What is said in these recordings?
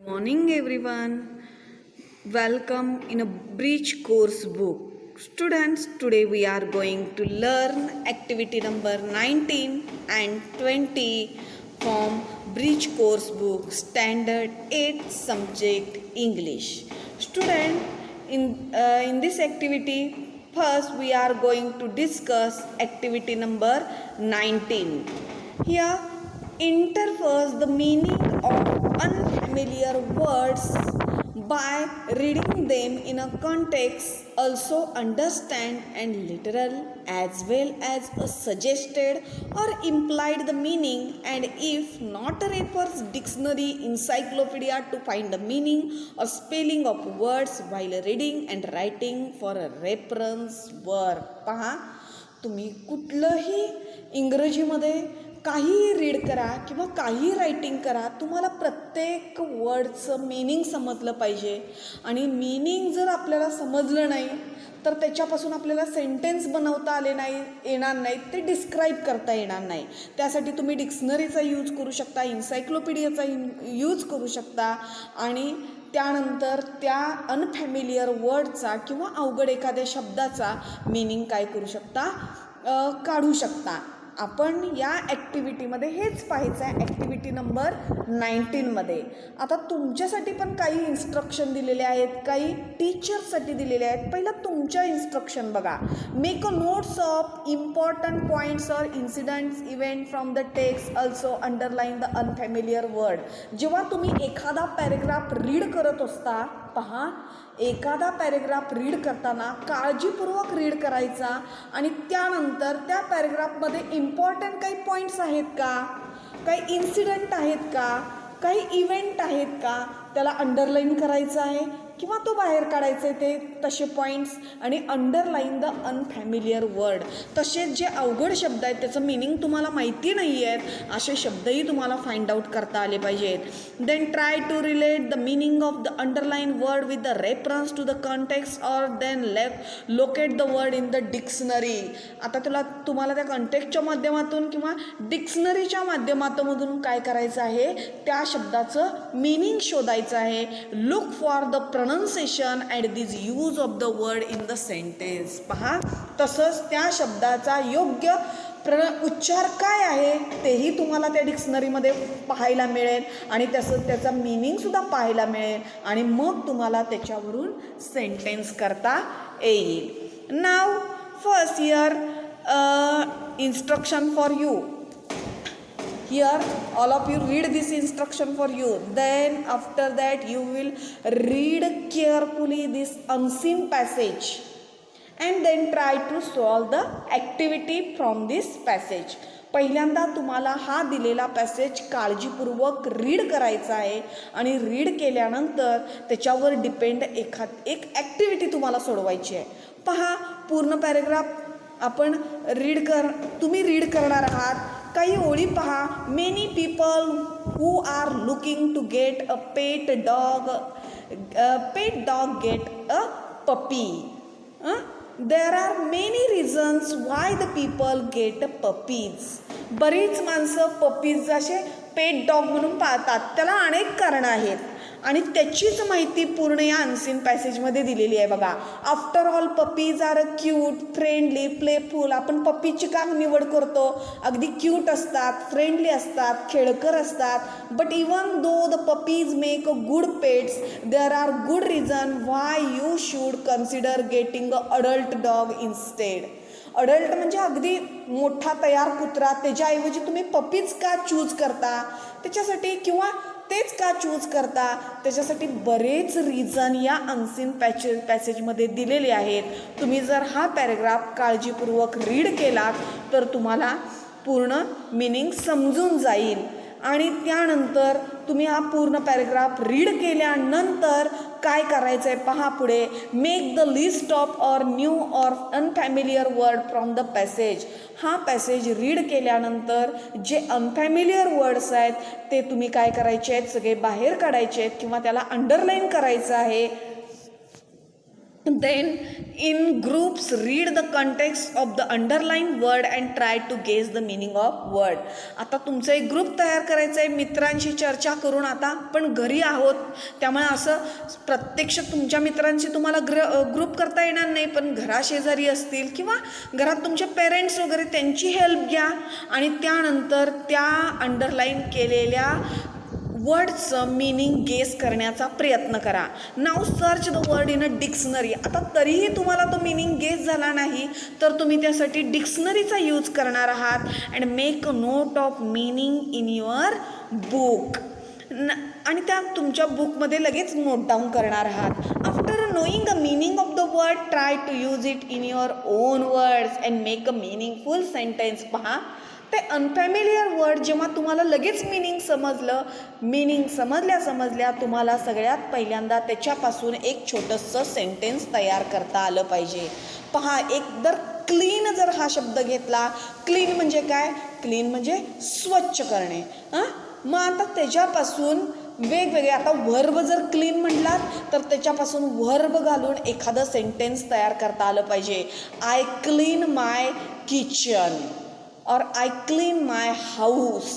Morning everyone. Welcome in a bridge course book. Students, today we are going to learn activity number 19 and 20 from bridge course book standard 8 subject English. Student, in this activity first we are going to discuss activity number 19. Here enter first the meaning of unfamiliar words by reading them in a context. Also understand and literal as well as a suggested or implied the meaning, and if not refers dictionary encyclopedia to find the meaning or spelling of words while reading and writing for a reference work. पहा, तुम्ही कुठलंही इंग्रजीमध्ये काहीही read करा किंवा काहीही writing करा, तुम्हाला प्रत्येक वर्डचं मीनिंग समजलं पाहिजे. आणि मीनिंग जर आपल्याला समजलं नाही तर त्याच्यापासून आपल्याला सेंटेन्स बनवता येणार नाही, ते डिस्क्राईब करता येणार नाही. त्यासाठी तुम्ही डिक्शनरीचा यूज करू शकता, इन्सायक्लोपीडियाचा यूज करू शकता आणि त्यानंतर त्या अनफॅमिलियर वर्डचा किंवा अवघड एखाद्या शब्दाचा मीनिंग काय करू शकता, काढू शकता. आपण या ॲक्टिव्हिटीमध्ये हेच पाहायचं आहे, ॲक्टिव्हिटी नंबर 19मध्ये. आता तुमच्यासाठी पण काही इन्स्ट्रक्शन दिलेले आहेत, काही टीचरसाठी दिलेले आहेत. पहिला तुमच्या इन्स्ट्रक्शन बघा. Make a notes of important points or incidence event from the text. Also underline the unfamiliar word. जेव्हा तुम्ही एखादा पॅरेग्राफ रीड करत असता, पहा, एखादा पॅरेग्राफ रीड करताना काळजीपूर्वक रीड करायचा आणि त्यानंतर त्या पॅरेग्राफमध्ये इम्पॉर्टंट काही पॉईंट्स आहेत का, काही इन्सिडेंट आहेत का, काही इव्हेंट आहेत का, त्याला अंडरलाईन करायचं आहे किंवा तो बाहेर काढायचे ते तसे पॉईंट्स. आणि अंडरलाईन द अनफॅमिलियर वर्ड. तसेच जे अवघड शब्द आहेत त्याचं मिनिंग तुम्हाला माहिती नाही आहेत असे शब्दही तुम्हाला फाइंड आउट करता आले पाहिजेत. Then try to relate the meaning of the underline word with the reference to the context or then locate the word in the dictionary. आता तुम्हाला त्या कॉन्टेक्स्टच्या माध्यमातून किंवा डिक्शनरीच्या माध्यमातून काय करायचं आहे, त्या शब्दाचं मिनिंग शोधायचं आहे. Look for the pronunciation and this use of the word in the sentence. पहा, तसंच त्या शब्दाचा योग्य उच्चार काय आहे तेही तुम्हाला त्या डिक्शनरीमध्ये पाहायला मिळेल आणि त्याचा मीनिंगसुद्धा पाहायला मिळेल आणि मग तुम्हाला त्याच्यावरून सेंटेन्स करता येईल. Now first here instruction for you. Here all of you read this instruction for you. Then after that you will read carefully this unseen passage and then try to solve the activity from this passage. पहिल्यांदा तुम्हाला हा दिलेला passage काळजीपूर्वक read करायचा आहे आणि read केल्यानंतर त्याच्यावर डिपेंड एक ॲक्टिव्हिटी तुम्हाला सोडवायची आहे. पहा, पूर्ण पॅरेग्राफ आपण तुम्ही रीड करणार आहात. काही ओळी पहा. Many people who are looking to get a pet dog get a puppy. There are many reasons why the people get puppies. बरीच माणसं पपीज असे पेट डॉग म्हणून पाळतात. त्याला अनेक कारणं आहेत आणि त्याचीच माहिती पूर्ण या अनसीन पॅसेजमध्ये दिलेली आहे. बघा, after all puppies are cute, friendly, playful. आपण पपीची का निवड करतो? अगदी क्यूट असतात, फ्रेंडली असतात, खेळकर असतात. But even though the puppies make a good pets, there are good reason why you should consider getting a adult dog instead. Adult म्हणजे अगदी मोठा तयार कुत्रा, त्याच्याऐवजी तुम्ही पपीज का चूज करता त्याच्यासाठी, किंवा तेच का चूज करता त्याच्यासाठी बरेच रिझन या अनसीन पॅसेजमध्ये दिलेले आहेत. तुम्ही जर हा पॅरेग्राफ काळजीपूर्वक रीड केलात तर तुम्हाला पूर्ण मिनिंग समजून जाईल. आणि त्यानंतर तुम्ही हा पूर्ण पॅरेग्राफ रीड केल्यानंतर काय करायचं आहे पहा पुढे. Make the list of or new or unfamiliar word from the passage. हा पॅसेज रीड केल्यानंतर जे अनफॅमिलियर वर्ड्स आहेत ते तुम्ही काय करायचे आहेत, सगळे बाहेर काढायचे आहेत किंवा त्याला अंडरलाईन करायचं आहे. then in groups read the context of the underlined word and try to guess the meaning of word. आता तुमचा एक ग्रुप तयार करायचा आहे, मित्रांशी चर्चा करून. आता पण घरी आहोत त्यामुळे असं प्रत्यक्ष तुमच्या मित्रांशी तुम्हाला ग्रुप करता येणार नाही, पण घराशेजारी असतील किंवा घरात तुमचे पेरेंट्स वगैरे त्यांची हेल्प घ्या आणि त्यानंतर त्या अंडरलाईन केलेल्या वर्डचं मिनिंग गेस करण्याचा प्रयत्न करा. Now search the word in a dictionary. आता तरीही तुम्हाला तो मिनिंग गेस झाला नाही तर तुम्ही त्यासाठी डिक्शनरीचा यूज करणार आहात. And make a note of meaning in your book. आणि त्या तुमच्या बुकमध्ये लगेच नोट डाऊन करणार आहात. After knowing a meaning of the word try to use it in your own words and make a meaningful sentence. पहा, ते unfamiliar word जेव्हा तुम्हाला लगेच मिनिंग समजल्या तुम्हाला सगळ्यात पहिल्यांदा त्याच्यापासून एक छोटंसं सेंटेन्स तयार करता आलं पाहिजे. पहा, एकतर क्लीन जर हा शब्द घेतला, क्लीन म्हणजे काय? क्लीन म्हणजे स्वच्छ करणे. मग आता त्याच्यापासून वेगवेगळे, आता वर्ब जर क्लीन म्हटलात तर त्याच्यापासून वर्ब घालून एखादं सेंटेन्स तयार करता आलं पाहिजे. आय क्लीन माय किचन और आय क्लीन माय हाऊस.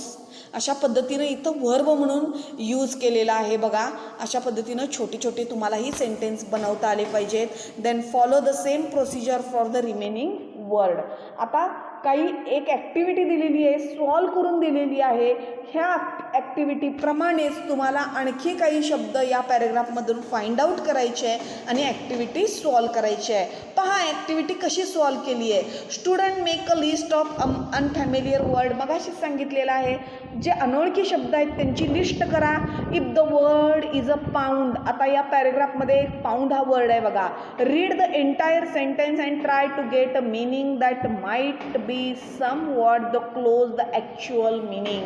अशा पद्धतीनं इथं वर्ब म्हणून यूज केलेला आहे बघा. अशा पद्धतीनं छोटे तुम्हालाही सेंटेन्स बनवता आले पाहिजेत. Then follow the same procedure for the remaining word. आता काही एक ॲक्टिव्हिटी दिलेली आहे, सॉल्व करून दिलेली आहे. ह्या ॲक्टिव्हिटीप्रमाणेच तुम्हाला आणखी काही शब्द या पॅरेग्राफमधून फाइंड आउट करायचे आहे आणि ॲक्टिव्हिटी सॉल्व करायची आहे. पहा ॲक्टिव्हिटी कशी सॉल्व केली आहे. Student make a list of unfamiliar word. मगाशी सांगितलेलं आहे, जे अनोळखी शब्द आहेत त्यांची लिस्ट करा. If the word is a pound. आता या पॅरेग्राफमध्ये पाऊंड हा वर्ड आहे बघा. Read the entire sentence and try to get a meaning that might be somewhat the close the actual meaning.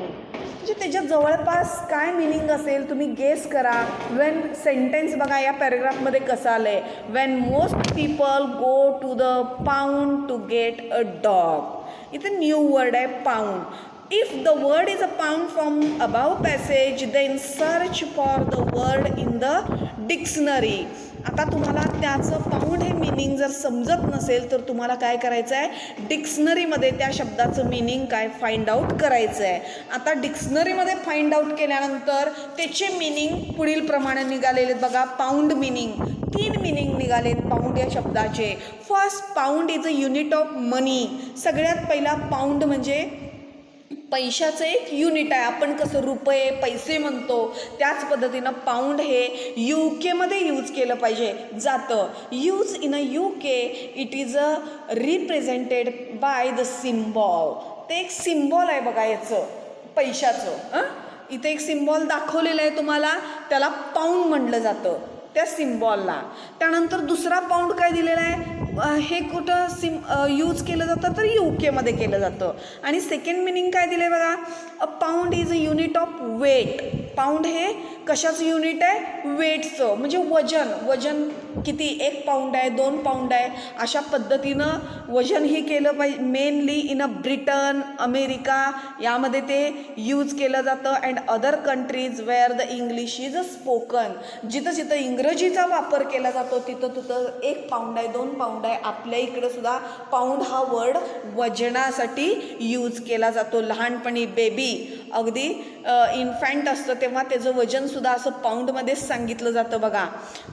म्हणजे त्याच्या जवळपास काय मिनिंग असेल तुम्ही गेस करा. वेन सेंटेन्स बघा या पॅरेग्राफमध्ये कसं आलं आहे. When most people go to the pound to get a dog. इथे न्यू वर्ड आहे pound. If the word is a pound from above passage, then search for the word in the dictionary. आता तुम्हाला त्याचं pound हे meaning जर समजत नसेल तर तुम्हाला काय करायचं आहे, डिक्शनरीमध्ये त्या शब्दाचं मिनिंग काय फाइंड आउट करायचं आहे. आता डिक्शनरीमध्ये फाइंड आउट केल्यानंतर त्याचे मिनिंग पुढील प्रमाणे निघालेले बघा. पाऊंड मिनिंग 3 मिनिंग निघालेत पाऊंड या शब्दाचे. First, pound is a unit of money. सगळ्यात पहिला पाऊंड म्हणजे पैशाचं एक युनिट आहे. आपण कसं रुपये पैसे म्हणतो त्याच पद्धतीनं पाऊंड हे UK यूज केलं पाहिजे जातं. Use in a UK it is a represented by the symbol. ते एक सिम्बॉल आहे बघा याचं पैशाचं. इथे एक सिम्बॉल दाखवलेलं आहे तुम्हाला, त्याला पाऊंड म्हटलं जातं त्या सिम्बॉलला. त्यानंतर दुसरा पाऊंड काय दिलेला आहे, हे कुठं यूज केलं जातं तर UK केलं जातं. आणि सेकंड मिनिंग काय दिलं आहे बघा. A pound is a unit of weight. Pound हे कशाचं युनिट आहे, वेटचं. म्हणजे वजन किती, 1 पाऊंड आहे, 2 पाऊंड आहे, अशा पद्धतीनं वजन ही केलं पाहिजे. Mainly in a Britain, America यामध्ये ते यूज केलं जातं. And other countries where the English is a spoken. जिथं इंग्रजीचा वापर केला जातो तिथं 1 पाऊंड आहे, 2 पाऊंड आहे. आपल्या इकडं सुद्धा पाऊंड हा वर्ड वजनासाठी यूज केला जातो. लहानपणी बेबी अगदी इन्फॅन्ट असतं तेव्हा त्याचं वजनसुद्धा असं पाऊंडमध्येच सांगितलं जातं बघा.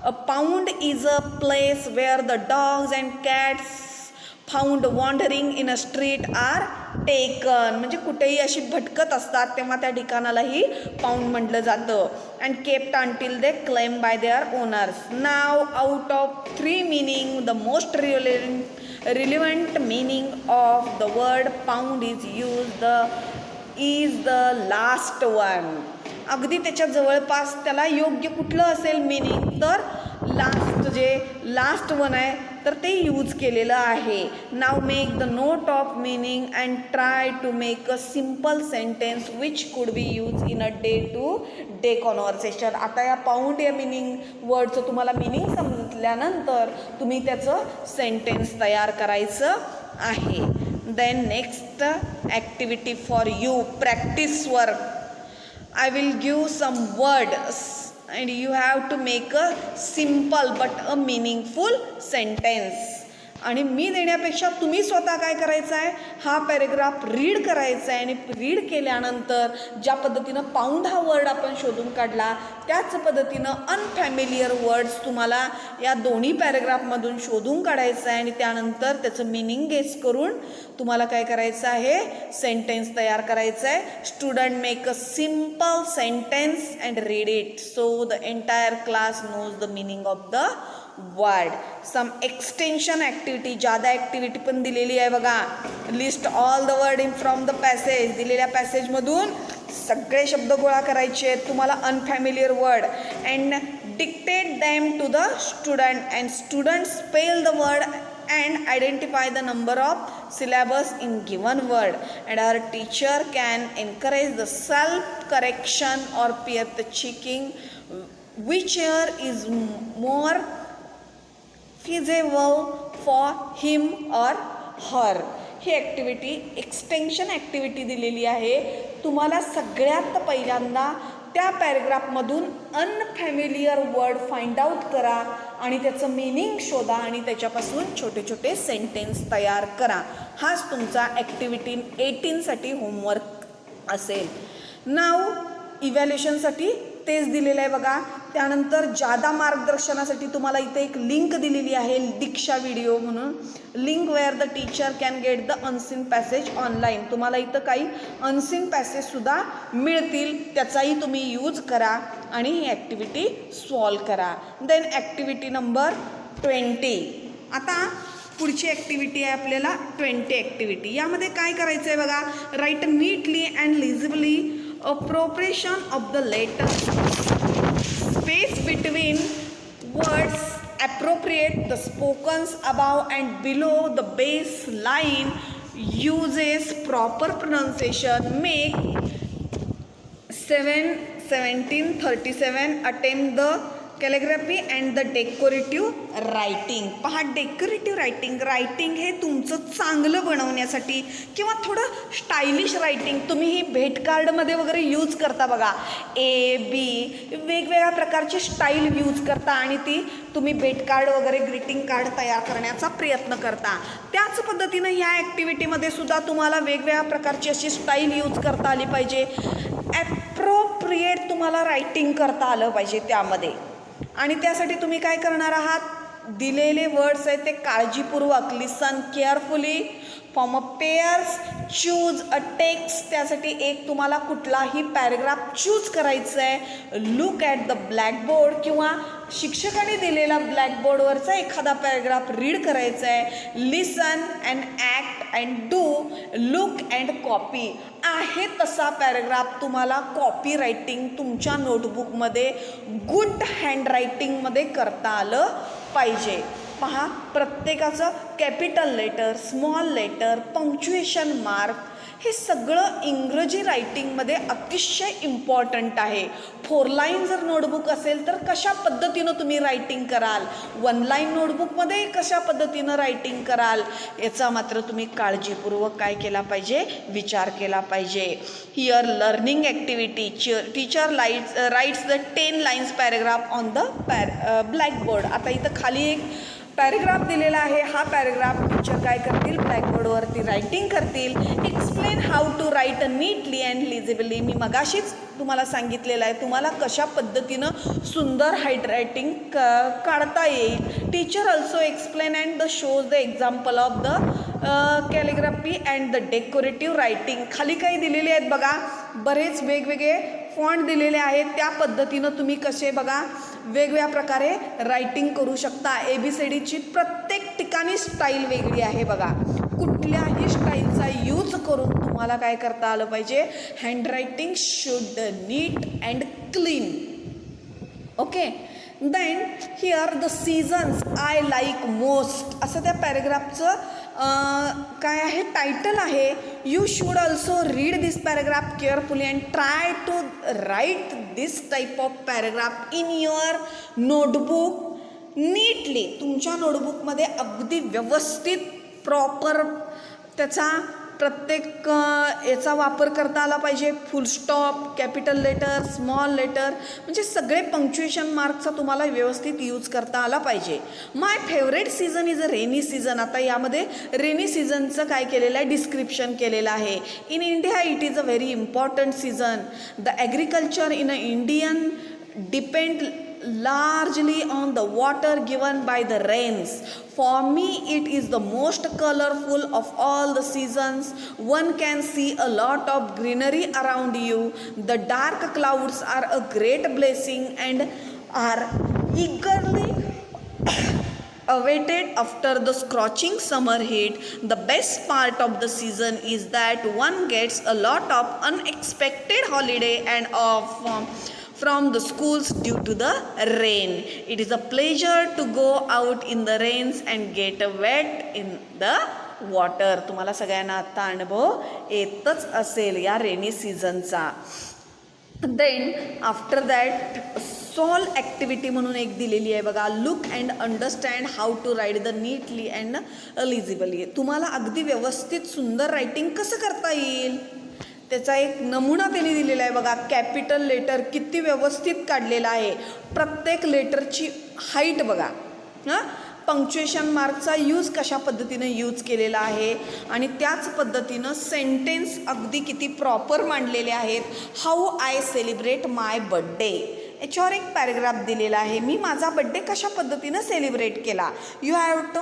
A pound is a place where the dogs and cats found wandering in a street are taken. म्हणजे कुठेही अशी भटकत असतात तेव्हा त्या ठिकाणालाही पाऊंड म्हटलं जातं. And kept until they claim by their owners. Now out of 3 meaning the most relevant meaning of the word pound is the last one. अगदी त्याच्या जवळपास त्याला योग्य कुठलं असेल मिनिंग तर लास्ट वन आहे तर ते यूज केलेलं आहे. Now make the note of meaning and try to make a simple sentence which could be use in a day to day conversation. आता या पाऊंड या मिनिंग वर्डचं तुम्हाला मिनिंग समजल्यानंतर तुम्ही त्याचं सेंटेन्स तयार करायचं आहे. Then next activity for you, practice work. I will give some words and you have to make a simple but a meaningful sentence. आणि मी देण्यापेक्षा तुम्ही स्वतः काय करायचं आहे, हा पॅरेग्राफ रीड करायचा आहे आणि रीड केल्यानंतर ज्या पद्धतीनं पाऊंड हा वर्ड आपण शोधून काढला त्याच पद्धतीनं अनफॅमिलियर वर्ड्स तुम्हाला या दोन्ही पॅरेग्राफमधून शोधून काढायचं आहे आणि त्यानंतर त्याचं मिनिंग गेस करून तुम्हाला काय करायचं आहे, सेंटेन्स तयार करायचं आहे. Student make a simple sentence and read it so the entire class knows the meaning of the word. Some extension activity, जादा ॲक्टिव्हिटी पण दिलेली आहे बघा. List all the word in from the passage, दिलेल्या पॅसेजमधून सगळे शब्द गोळा करायचे आहेत तुम्हाला unfamiliar word and dictate them to the student and student spell the word and identify the number of syllables in given word, and our teacher can encourage the self correction or peer checking whichever is more feasible for him or her. He activity extension activity दिलेली आहे. तुम्हाला सगळ्यात पहिल्यांदा त्या पॅरेग्राफमधून unfamiliar word find out करा आणि त्याचं meaning शोधा आणि त्याच्यापासून छोटे छोटे सेंटेन्स तयार करा. हाच तुमचा ॲक्टिव्हिटी 18साठी होमवर्क असेल. नाव इव्हॅल्युएशनसाठी तेच दिलेलं आहे बघा. त्यानंतर जादा मार्गदर्शनासाठी तुम्हाला इथे एक लिंक दिलेली आहे, दीक्षा व्हिडिओ म्हणून link where the teacher can get the unseen passage online. तुम्हाला इथं काही अनसीन पॅसेजसुद्धा मिळतील, त्याचाही तुम्ही यूज करा आणि ही ॲक्टिव्हिटी सॉल्व करा. Then activity number 20. आता पुढची ॲक्टिव्हिटी आहे आपल्याला 20 ॲक्टिव्हिटी. यामध्ये काय करायचं आहे बघा, write neatly and legibly a proportion of the letter space between words appropriate the spokens above and below the base line uses proper pronunciation. Make 1737 attempt the calligraphy and the decorative writing. पहा, decorative writing हे तुमचं चांगलं बनवण्यासाठी किंवा थोडं stylish writing तुम्ही ही भेट कार्डमध्ये वगैरे यूज करता बघा. ए बी वेगवेगळ्या प्रकारची स्टाईल यूज करता आणि ती तुम्ही भेट कार्ड वगैरे ग्रीटिंग कार्ड तयार करण्याचा प्रयत्न करता. त्याच पद्धतीनं ह्या ॲक्टिव्हिटीमध्ये सुद्धा तुम्हाला वेगवेगळ्या प्रकारची अशी स्टाईल यूज करता आली पाहिजे. ॲप्रोप्रिएट तुम्हाला रायटिंग करता आलं पाहिजे त्यामध्ये. आणि त्यासाठी तुम्ही काय करणार आहात, दिलेले वर्ड्स आहेत ते काळजीपूर्वक listen carefully, form a pairs, choose a text. त्यासाठी एक तुम्हाला कुठलाही पॅरेग्राफ चूज करायचं आहे. लुक ॲट द ब्लॅकबोर्ड किंवा शिक्षकाने दिलेला ब्लॅकबोर्डवरचा एखादा पॅरेग्राफ रीड करायचा आहे. Listen and act and do, look and copy. आहे तसा पॅरेग्राफ तुम्हाला कॉपी रायटिंग तुमच्या नोटबुकमध्ये गुड हँडरायटिंगमध्ये करता आलं पाहिजे. पहा, प्रत्येकाचं capital letter, small letter, punctuation mark हे सगळं इंग्रजी रायटिंगमध्ये अतिशय इम्पॉर्टंट आहे. 4 लाईन जर नोटबुक असेल तर कशा पद्धतीनं तुम्ही रायटिंग कराल, 1 लाईन नोटबुकमध्ये कशा पद्धतीनं रायटिंग कराल, याचा मात्र तुम्ही काळजीपूर्वक काय केला पाहिजे, विचार केला पाहिजे. Here learning activity, teacher writes the 10 lines paragraph on the blackboard. आता इथं खाली एक पॅरेग्राफ दिलेला आहे. हा पॅरेग्राफ टीचर काय करतील, ब्लॅकबोर्डवरती रायटिंग करतील. Explain how to write neatly and legibly. मी मगाशीच तुम्हाला सांगितलेलं आहे तुम्हाला कशा पद्धतीनं सुंदर हँडरायटिंग काढता येईल. Teacher also explain and the shows the example of the calligraphy and the decorative writing. खाली काही दिलेले आहेत बघा, बरेच वेगवेगळे फॉन्ट दिलेले आहेत. त्या पद्धतीनं तुम्ही कसे बघा वेगवेगळ्या प्रकारे रायटिंग करू शकता. ABCDची प्रत्येक ठिकाणी स्टाईल वेगळी आहे बघा. कुठल्याही स्टाईलचा यूज करून तुम्हाला काय करता आलं पाहिजे, handwriting should neat and clean. Okay. Then here the seasons I like most असं त्या पॅरेग्राफचं काय आहे, टायटल आहे. You should also read this paragraph carefully and try to write this type of paragraph in your notebook neatly. तुमच्या नोटबुकमध्ये अगदी व्यवस्थित प्रॉपर त्याचा प्रत्येक याचा वापर करता आला पाहिजे. Full stop, capital letter, small letter, म्हणजे सगळे पंक्च्युएशन मार्कचा तुम्हाला व्यवस्थित यूज करता आला पाहिजे. My favourite season is a rainy season. आता यामध्ये रेनी सीझनचं काय केलेलं आहे, डिस्क्रिप्शन केलेलं आहे. In India it is a very important season. The agriculture in a Indian depend largely on the water given by the rains. For me it is the most colorful of all the seasons. One can see a lot of greenery around you. The dark clouds are a great blessing and are eagerly awaited after the scorching summer heat. The best part of the season is that one gets a lot of unexpected holiday and off from the schools due to the rain. It is a pleasure to go out in the rains and get wet in the water. तुम्हाला सगळ्यांना आता अनुभव येतच असेल या rainy सीझनचा. Then after that solve activity म्हणून एक दिलेली आहे बघा. Look and understand how to write the neatly and legibly. तुम्हाला अगदी व्यवस्थित सुंदर रायटिंग कसं करता येईल त्याचा एक नमुना त्यांनी दिलेला आहे बघा. कॅपिटल लेटर किती व्यवस्थित काढलेला आहे. प्रत्येक लेटरची हाईट बघा. पंक्च्युएशन मार्कचा यूज कशा पद्धतीनं यूज केलेला आहे आणि त्याच पद्धतीनं सेंटेन्स अगदी किती प्रॉपर मांडलेले आहेत. How I celebrate my birthday याच्यावर एक पॅरेग्राफ दिलेला आहे. मी माझा बड्डे कशा पद्धतीनं सेलिब्रेट केला. You have to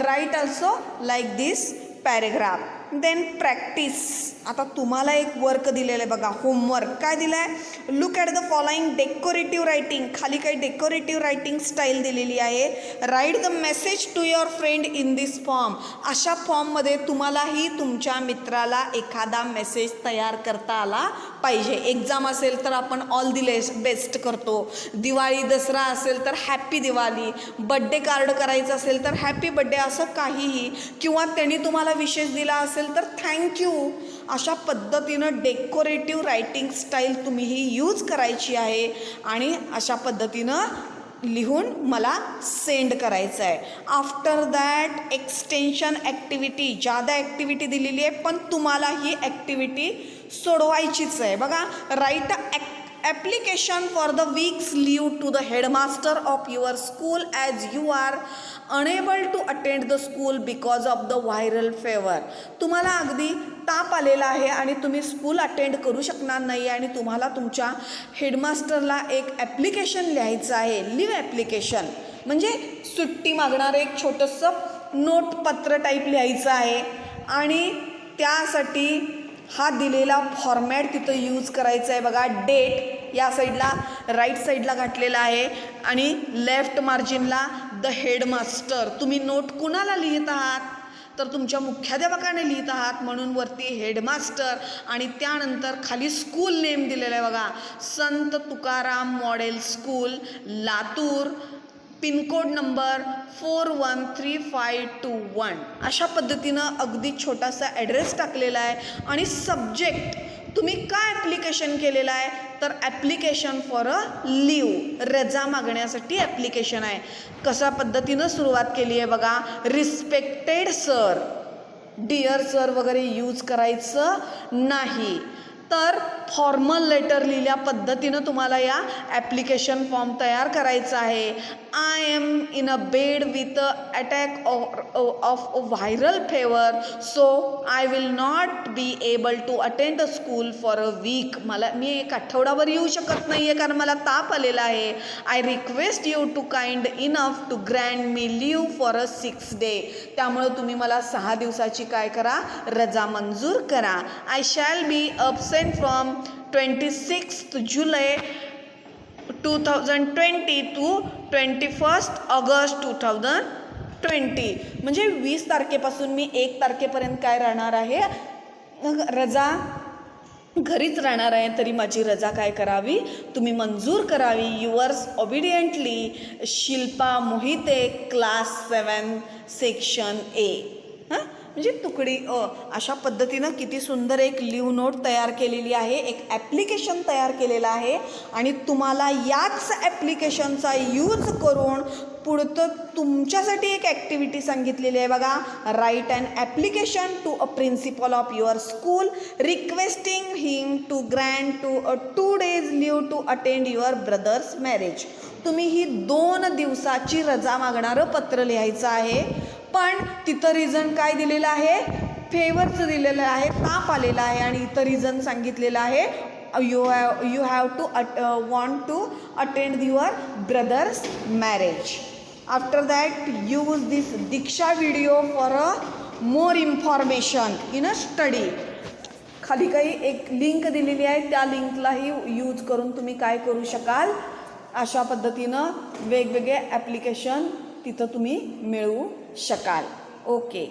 write also like this paragraph. Then practice. आता तुम्हाला एक वर्क दिलेलं आहे बघा, होमवर्क. काय दिलं आहे, look at the following decorative writing. खाली काही डेकोरेटिव्ह रायटिंग स्टाईल दिलेली आहे. Write the message to your friend in this form. अशा फॉर्ममध्ये तुम्हालाही तुमच्या मित्राला एखादा मेसेज तयार करता आला पाहिजे. एक्झाम असेल तर आपण ऑल द बेस्ट करतो. दिवाळी दसरा असेल तर हॅपी दिवाळी. बड्डे कार्ड करायचं असेल तर हॅपी बड्डे, असं काहीही. किंवा त्यांनी तुम्हाला विशेष दिला असेल तर थँक्यू. अशा पद्धतीनं डेकोरेटिव्ह रायटिंग स्टाईल तुम्हीही यूज करायची आहे आणि अशा पद्धतीनं लिहून मला सेंड करायचं आहे. After that extension activity. जादा ॲक्टिव्हिटी दिलेली आहे पण तुम्हाला ही ॲक्टिव्हिटी सोडवायचीच आहे बघा. Write application for the week's leave to the headmaster of your school as you are unable to attend the school because of the viral fever. तुम्हाला अगदी ताप आलेला आहे आणि तुम्ही स्कूल अटेंड करू शकणार नाही आणि तुम्हाला तुमच्या हेडमास्टरला एक ॲप्लिकेशन लिहायचं आहे. लिव्ह ॲप्लिकेशन म्हणजे सुट्टी मागणारं एक छोटंसं नोटपत्र टाईप लिहायचं आहे आणि त्यासाठी हा दिलेला फॉर्मॅट तिथं यूज करायचा आहे बघा. डेट या साईडला राईट साईडला घातलेला आहे आणि लेफ्ट मार्जिनला द हेडमास्टर. तुम्ही नोट कुणाला लिहित आहात तर तुमच्या मुख्याध्यापकाने लिहित आहात म्हणून वरती हेडमास्टर आणि त्यानंतर खाली स्कूल नेम दिलेला आहे बघा. Sant Tukaram model school Latur, pin code number 413521. अशा पद्धतीनं अगदी छोटासा ॲड्रेस टाकलेला आहे आणि सब्जेक्ट तुम्ही काय ॲप्लिकेशन केलेलं आहे तर ॲप्लिकेशन फॉर अ लीव. रजा मागण्यासाठी ॲप्लिकेशन आहे. कशा पद्धतीनं सुरुवात केली आहे बघा. रिस्पेक्टेड सर, डिअर सर वगैरे यूज करायचं नाही. तर फॉर्मल लेटर लिहिल्या पद्धतीनं तुम्हाला या ॲप्लिकेशन फॉर्म तयार करायचा आहे. I am in a bed with attack of viral fever so I will not be able to attend a school for a week. मी एक आठवडाभर येऊ शकत नाही आहे कारण मला ताप आलेला आहे. I request you to kind enough to grand me leave for a 6 day. त्यामुळं तुम्ही मला 6 दिवसाची काय करा, रजा मंजूर करा. I shall be absent from 26th July 2020 to 21st August 2020. म्हणजे 20 तारखेपासून मी 1 तारखेपर्यंत काय राहणार आहे, रजा घरीच राहणार आहे. तरी माझी रजा काय करावी, तुम्ही मंजूर करावी. Yours obediently Shilpa Mohite, class 7 section A. म्हणजे तुकडी अ. अशा पद्धतीनं किती सुंदर एक लिव्ह नोट तयार केलेली आहे, एक ॲप्लिकेशन तयार केलेलं आहे आणि तुम्हाला याच ॲप्लिकेशनचा यूज करून पुढचं तुमच्यासाठी एक ॲक्टिव्हिटी सांगितलेली आहे बघा. Write and application to a principal of your school requesting him to grant to a 2 days leave to attend your brother's marriage. तुम्ही ही 2 दिवसाची रजा मागणारं पत्र लिहायचं आहे. पण तिथं रिझन काय दिलेलं आहे, फेवरचं दिलेलं आहे, ताप आलेला आहे आणि इथं रिझन सांगितलेलं आहे you have to want to attend your brother's marriage. After that use this Diksha video for a more information in a study. खाली काही एक लिंक दिलेली आहे, त्या लिंकलाही यूज करून तुम्ही काय करू शकाल, अशा पद्धतीनं वेगवेगळे ॲप्लिकेशन तिथं तुम्ही मिळवू शकाल. ओके.